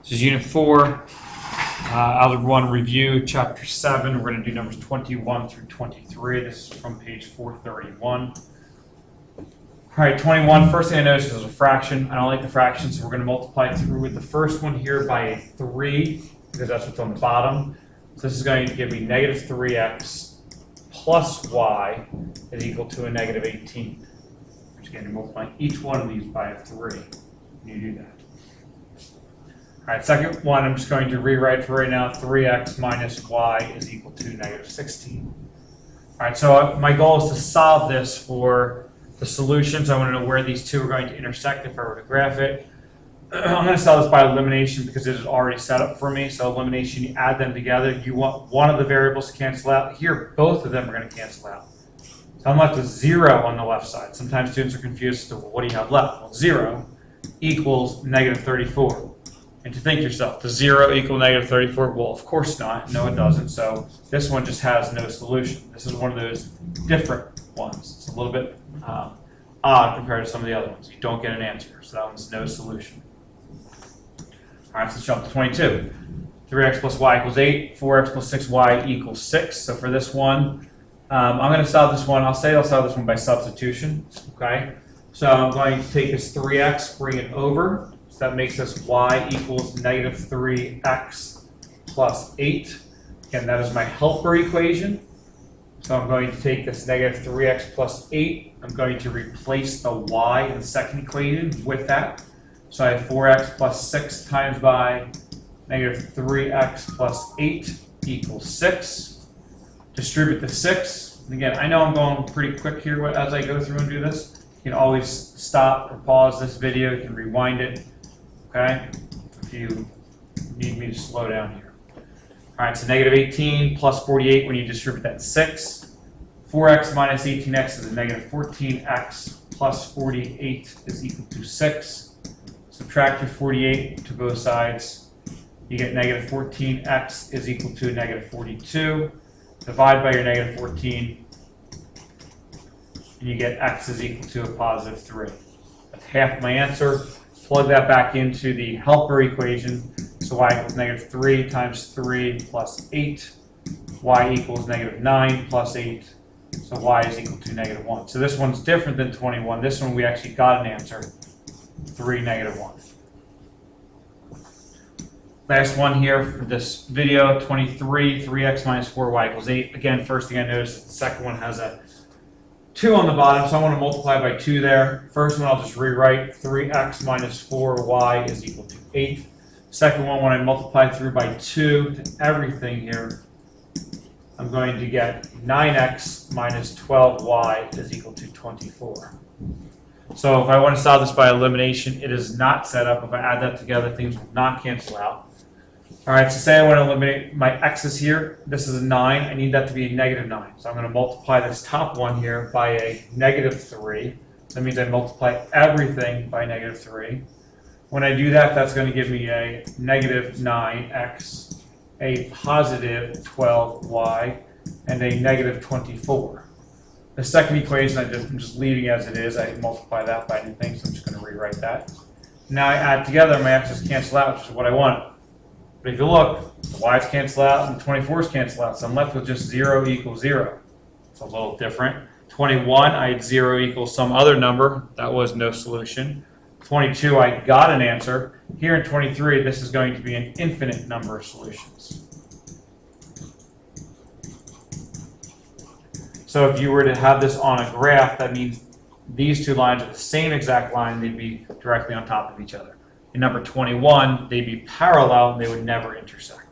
This is Unit 4, Algebra 1 Review, Chapter 7. We're going to do numbers 21 through 23. This is from page 431. All right, 21. First thing I noticed is a fraction. I don't like the fraction, so we're going to multiply through with the first one here by a 3, because that's what's on the bottom. So this is going to give me negative 3x plus y is equal to a negative 18. I'm just going to multiply each one of these by a 3 when you do that. All right, second one, I'm just going to rewrite for right now. 3x minus y is equal to negative 16. All right, so my goal is to solve this for the solutions. I want to know where these two are going to intersect if I were to graph it. I'm going to solve this by elimination because it is already set up for me. So elimination, you add them together. You want one of the variables to cancel out. Here, both of them are going to cancel out. So I'm left with 0 on the left side. Sometimes students are confused as to, well, what do you have left? Well, 0 equals negative 34. And to think yourself, does 0 equal negative 34? Well, of course not. No, it doesn't. So this one just has no solution. This is one of those different ones. It's a little bit odd compared to some of the other ones. You don't get an answer. So that one's no solution. All right, so let's jump to 22. 3x plus y equals 8. 4x plus 6y equals 6. So for this one, I'm going to solve this one. I'll solve this one by substitution. Okay. So I'm going to take this 3x, bring it over. So that makes us y equals negative 3x plus 8. Again, that is my helper equation. So I'm going to take this negative 3x plus 8. I'm going to replace the y in the second equation with that. So I have 4x plus 6 times by negative 3x plus 8 equals 6. Distribute the 6. And again, I know I'm going pretty quick here as I go through and do this. You can always stop or pause this video. You can rewind it. Okay, if you need me to slow down here. All right, so negative 18 plus 48 when you distribute that 6. 4x minus 18x is a negative 14x plus 48 is equal to 6. Subtract your 48 to both sides. You get negative 14x is equal to negative 42. Divide by your negative 14, and you get x is equal to a positive 3. That's half my answer. Plug that back into the helper equation. So y equals negative 3 times 3 plus 8. Y equals negative 9 plus 8. So y is equal to negative 1. So this one's different than 21. This one we actually got an answer. 3, negative 1. Last one here for this video, 23. 3x minus 4y equals 8. Again, first thing I noticed is the second one has a 2 on the bottom, so I want to multiply by 2 there. First one I'll just rewrite. 3x minus 4y is equal to 8. Second one, when I multiply through by 2 to everything here, I'm going to get 9x minus 12y is equal to 24. So if I want to solve this by elimination, it is not set up. If I add that together, things will not cancel out. All right, so say I want to eliminate my x's here. This is a 9. I need that to be a negative 9. So I'm going to multiply this top one here by a negative 3. That means I multiply everything by negative 3. When I do that, that's going to give me a negative 9x, a positive 12y, and a negative 24. The second equation I'm just leaving as it is. I didn't multiply that by anything, so I'm just going to rewrite that. Now I add together, my x's cancel out, which is what I want. But if you look, the y's cancel out and the 24's cancel out, so I'm left with just 0 equals 0. It's a little different. 21, I had 0 equals some other number. That was no solution. 22, I got an answer. Here in 23, this is going to be an infinite number of solutions. So if you were to have this on a graph, that means these two lines are the same exact line. They'd be directly on top of each other. In number 21, they'd be parallel and they would never intersect.